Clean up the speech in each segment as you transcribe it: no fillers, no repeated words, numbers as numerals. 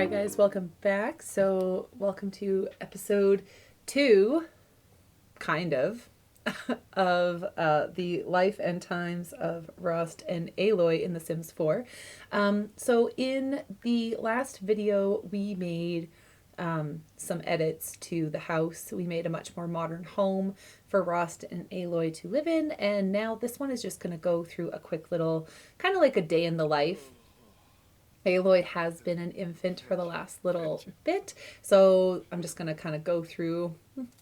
Alright guys, welcome back. So welcome to episode 2, kind of the life and times of Rost and Aloy in The Sims 4. So in the last video we made some edits to the house. We made a much more modern home for Rost and Aloy to live in, and now this one is just going to go through a quick little, kind of like a day in the life. Aloy has been an infant for the last little bit, so I'm just going to kind of go through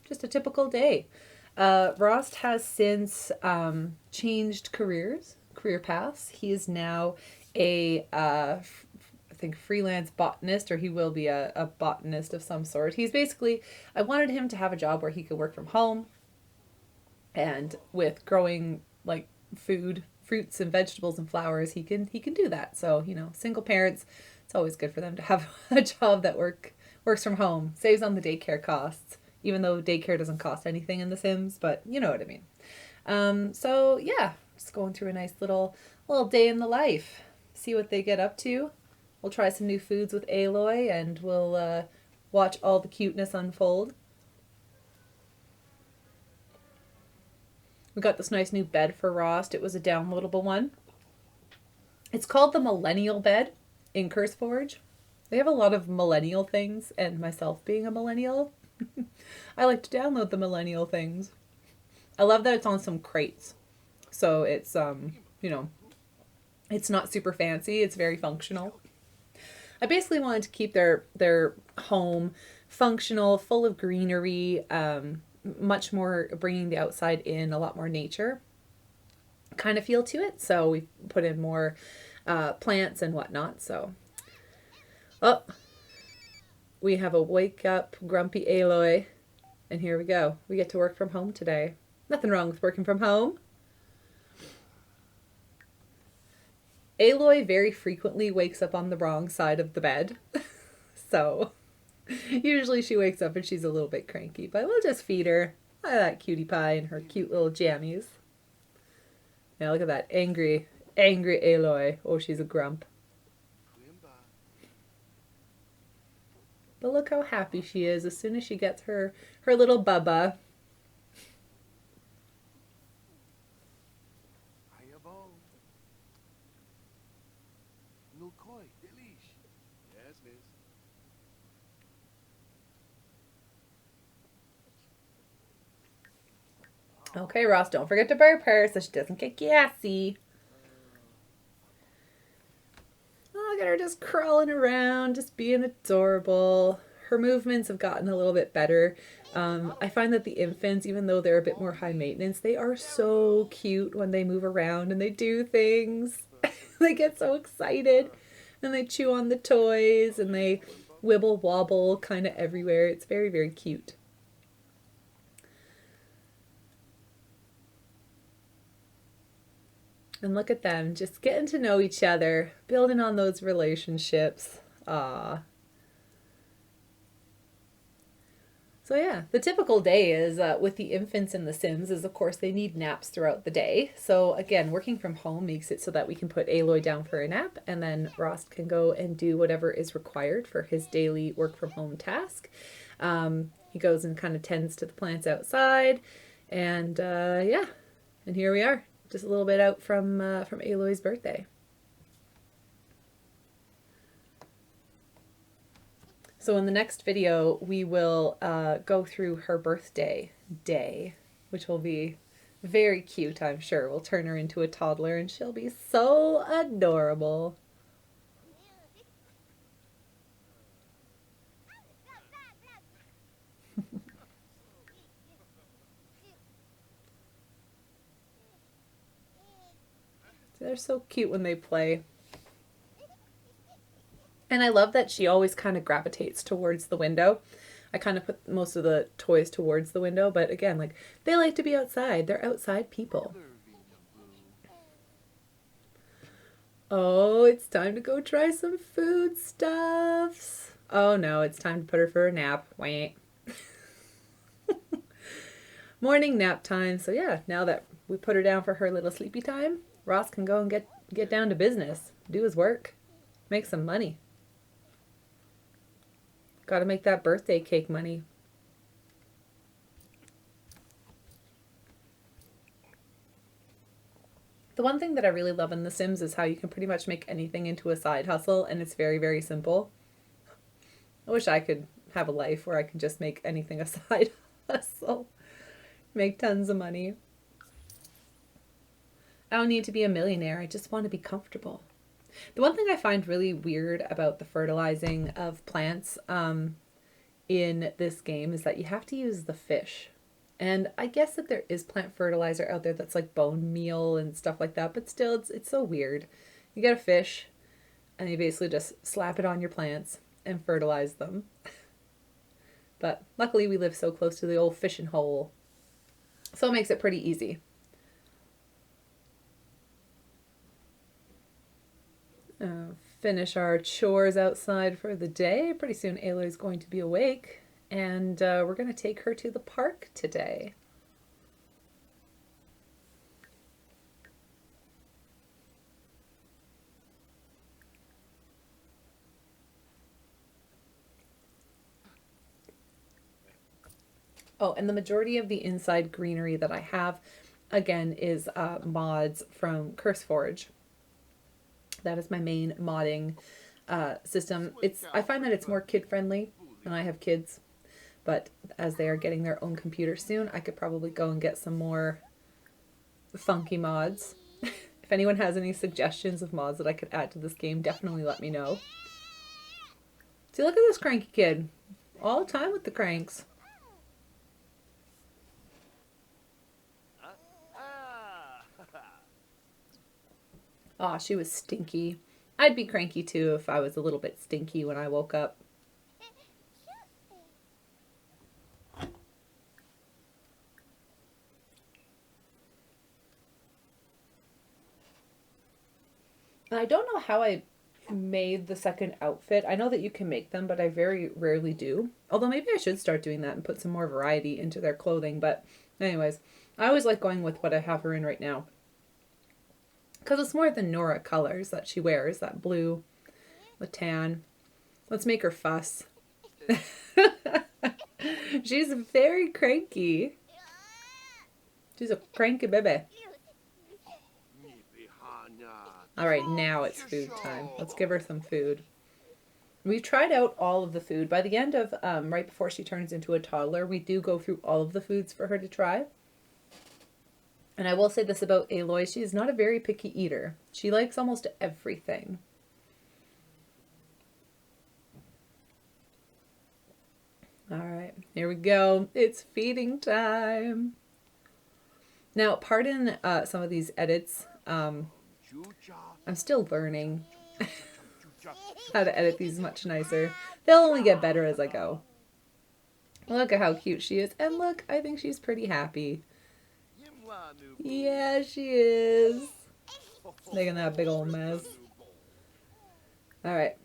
just a typical day. Rost has since changed career paths. He is now a, I think, freelance botanist, or he will be a botanist of some sort. He's basically, I wanted him to have a job where he could work from home, and with growing like food, fruits and vegetables and flowers, he can do that. So, you know, single parents, it's always good for them to have a job that works from home. Saves on the daycare costs, even though daycare doesn't cost anything in The Sims, but you know what I mean. So yeah, just going through a nice little day in the life. See what they get up to. We'll try some new foods with Aloy, and we'll watch all the cuteness unfold. We got this nice new bed for Rost. It was a downloadable one. It's called the Millennial Bed in CurseForge. They have a lot of millennial things, and myself being a millennial, I like to download the millennial things. I love that it's on some crates. So it's, you know, it's not super fancy. It's very functional. I basically wanted to keep their home functional, full of greenery, much more bringing the outside in, a lot more nature kind of feel to it. So we put in more plants and whatnot. So, oh, we have a wake up grumpy Aloy, and here we go. We get to work from home today. Nothing wrong with working from home. Aloy very frequently wakes up on the wrong side of the bed. So usually she wakes up and she's a little bit cranky, but we'll just feed her that cutie pie and her cute little jammies. Now look at that angry Aloy. Oh, she's a grump. But look how happy she is as soon as she gets her little bubba. Okay, Ross, don't forget to burp her so she doesn't get gassy. Oh, look at her just crawling around, just being adorable. Her movements have gotten a little bit better. I find that the infants, even though they're a bit more high maintenance, they are so cute when they move around and they do things. They get so excited and they chew on the toys and they wibble wobble kind of everywhere. It's very, very cute. And look at them, just getting to know each other, building on those relationships. Aww. So yeah, the typical day is with the infants in The Sims is, of course, they need naps throughout the day. So again, working from home makes it so that we can put Aloy down for a nap, and then Rost can go and do whatever is required for his daily work from home task. He goes and kind of tends to the plants outside, and yeah, and here we are. Just a little bit out from Aloy's birthday. So in the next video, we will go through her birthday day, which will be very cute, I'm sure. We'll turn her into a toddler, and she'll be so adorable. They're so cute when they play. And I love that she always kind of gravitates towards the window. I kind of put most of the toys towards the window, but again, like, they like to be outside. They're outside people. Oh, it's time to go try some food stuffs. Oh no, it's time to put her for a nap. Wait. Morning nap time. So yeah, now that we put her down for her little sleepy time, Ross can go and get down to business, do his work, make some money. Gotta make that birthday cake money. The one thing that I really love in The Sims is how you can pretty much make anything into a side hustle, and it's very, very simple. I wish I could have a life where I can just make anything a side hustle. Make tons of money. I don't need to be a millionaire. I just want to be comfortable. The one thing I find really weird about the fertilizing of plants in this game is that you have to use the fish. And I guess that there is plant fertilizer out there that's like bone meal and stuff like that, but still it's so weird. You get a fish and you basically just slap it on your plants and fertilize them. But luckily we live so close to the old fishing hole, so it makes it pretty easy. Finish our chores outside for the day. Pretty soon Aloy's going to be awake, and we're going to take her to the park today. Oh, and the majority of the inside greenery that I have, again, is mods from CurseForge. That is my main modding system. I find that it's more kid-friendly when I have kids, but as they are getting their own computer soon, I could probably go and get some more funky mods. If anyone has any suggestions of mods that I could add to this game, definitely let me know. See, look at this cranky kid. All the time with the cranks. Aw, she was stinky. I'd be cranky too if I was a little bit stinky when I woke up. And I don't know how I made the second outfit. I know that you can make them, but I very rarely do. Although maybe I should start doing that and put some more variety into their clothing. But anyways, I always like going with what I have her in right now, because it's more the Nora colors that she wears, that blue, the tan. Let's make her fuss. She's very cranky. She's a cranky baby. All right, now it's food time. Let's give her some food. We've tried out all of the food. By the end of, right before she turns into a toddler, we do go through all of the foods for her to try. And I will say this about Aloy, she is not a very picky eater. She likes almost everything. All right, here we go. It's feeding time. Now, pardon some of these edits. I'm still learning how to edit these much nicer. They'll only get better as I go. Look at how cute she is. And look, I think she's pretty happy. Yeah, she is. Making that big old mess. Alright.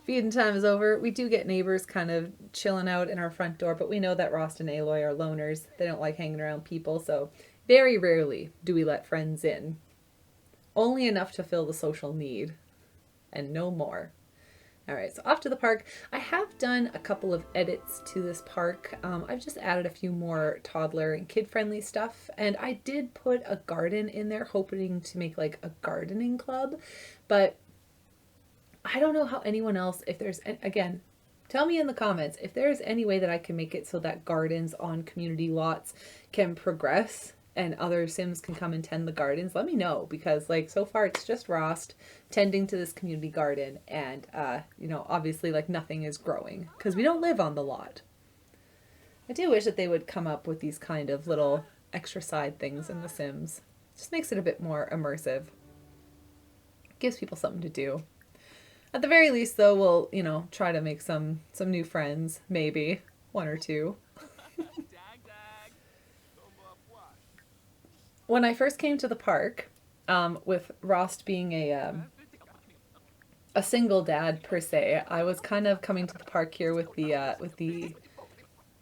Feeding time is over. We do get neighbors kind of chilling out in our front door, but we know that Rost and Aloy are loners. They don't like hanging around people, so very rarely do we let friends in. Only enough to fill the social need, and no more. Alright, so off to the park. I have done a couple of edits to this park. I've just added a few more toddler and kid-friendly stuff, and I did put a garden in there, hoping to make like a gardening club, but I don't know how anyone else, if there's, again, tell me in the comments if there's any way that I can make it so that gardens on community lots can progress and other Sims can come and tend the gardens. Let me know, because like so far it's just Rost tending to this community garden, and you know, obviously like nothing is growing because we don't live on the lot. I do wish that they would come up with these kind of little extra side things in The Sims. Just makes it a bit more immersive. Gives people something to do. At the very least though, we'll, you know, try to make some new friends, maybe one or two. When I first came to the park, with Rost being a single dad per se, I was kind of coming to the park here with the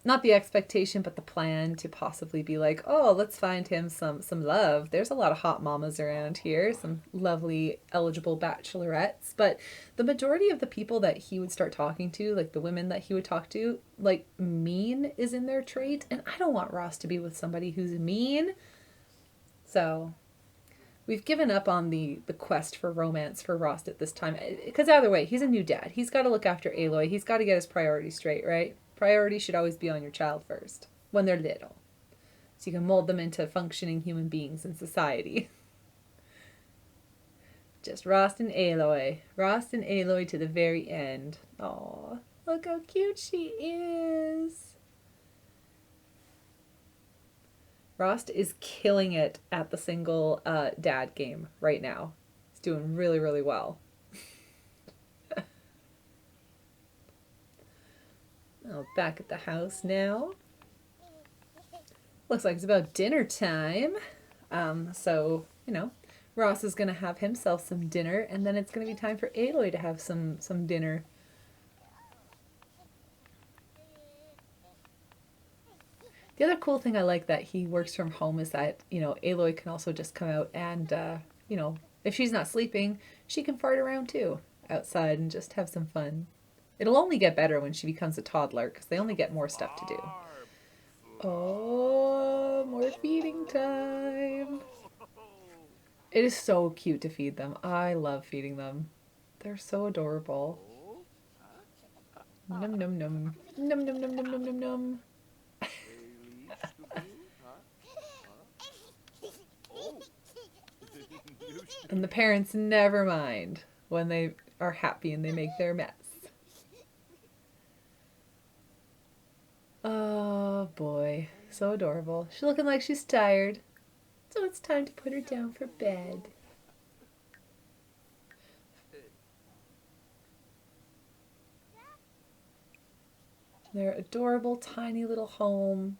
not the expectation, but the plan to possibly be like, oh, let's find him some love. There's a lot of hot mamas around here, some lovely eligible bachelorettes. But the majority of the people that he would start talking to, like the women that he would talk to, like mean is in their trait, and I don't want Ross to be with somebody who's mean. So we've given up on the quest for romance for Ross at this time. Because either way, he's a new dad. He's got to look after Aloy. He's got to get his priorities straight, right? Priority should always be on your child first when they're little. So you can mold them into functioning human beings in society. Just Rost and Aloy. Rost and Aloy to the very end. Aw, look how cute she is. Rost is killing it at the single dad game right now. He's doing really, really well. Oh, back at the house now. Looks like it's about dinner time. So, you know, Ross is going to have himself some dinner, and then it's going to be time for Aloy to have some dinner. The other cool thing I like that he works from home is that, you know, Aloy can also just come out and, you know, if she's not sleeping, she can fart around too outside and just have some fun. It'll only get better when she becomes a toddler because they only get more stuff to do. Oh, more feeding time. It is so cute to feed them. I love feeding them. They're so adorable. Num num num. Num num num num num num num. And the parents never mind when they are happy and they make their mess. Oh boy, so adorable. She's looking like she's tired, so it's time to put her down for bed. Their adorable tiny little home.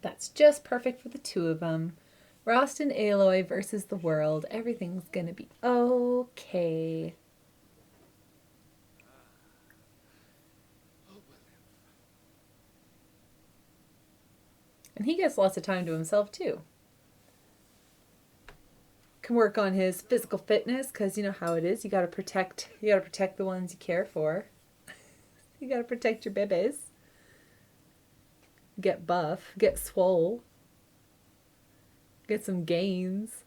That's just perfect for the two of them. Rost and Aloy versus the world. Everything's gonna be okay. And he gets lots of time to himself too. Can work on his physical fitness because you know how it is. You gotta protect the ones you care for. You gotta protect your babies. Get buff, get swole. Get some gains.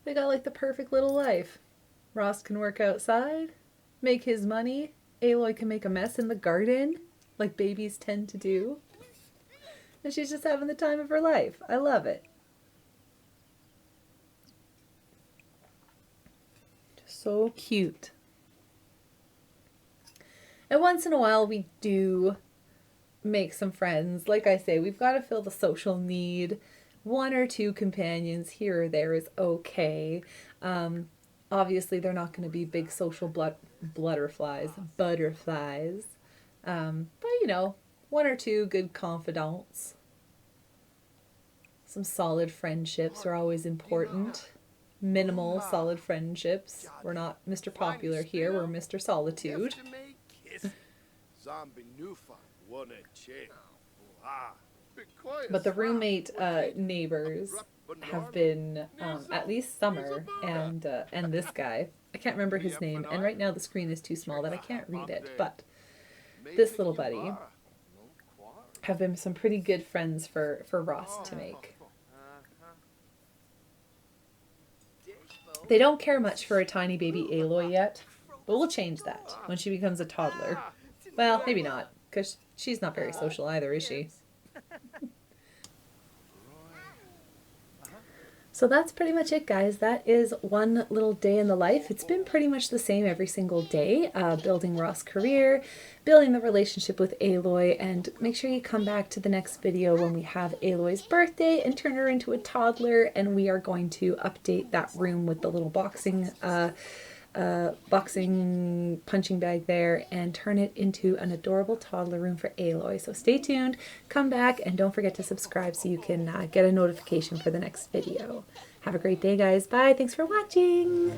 They got like the perfect little life. Ross can work outside, make his money. Aloy can make a mess in the garden, like babies tend to do. And she's just having the time of her life. I love it. Just so cute. And once in a while we do make some friends. Like I say, we've got to fill the social need. One or two companions here or there is okay. Obviously, they're not going to be big social butterflies. But, you know, one or two good confidants. Some solid friendships are always important. Minimal solid friendships. We're not Mr. Popular here, we're Mr. Solitude. But the roommate neighbors have been at least Summer and this guy. I can't remember his name, and right now the screen is too small that I can't read it. But this little buddy have been some pretty good friends for Ross to make. They don't care much for a tiny baby Aloy yet, but we'll change that when she becomes a toddler. Well, maybe not, because she's not very social either, is she? So that's pretty much it, guys. That is one little day in the life. It's been pretty much the same every single day. Building Ross' career, building the relationship with Aloy, and make sure you come back to the next video when we have Aloy's birthday and turn her into a toddler, and we are going to update that room with the little boxing punching bag there and turn it into an adorable toddler room for Aloy. So stay tuned, come back, and don't forget to subscribe so you can get a notification for the next video. Have a great day, guys. Bye. Thanks for watching.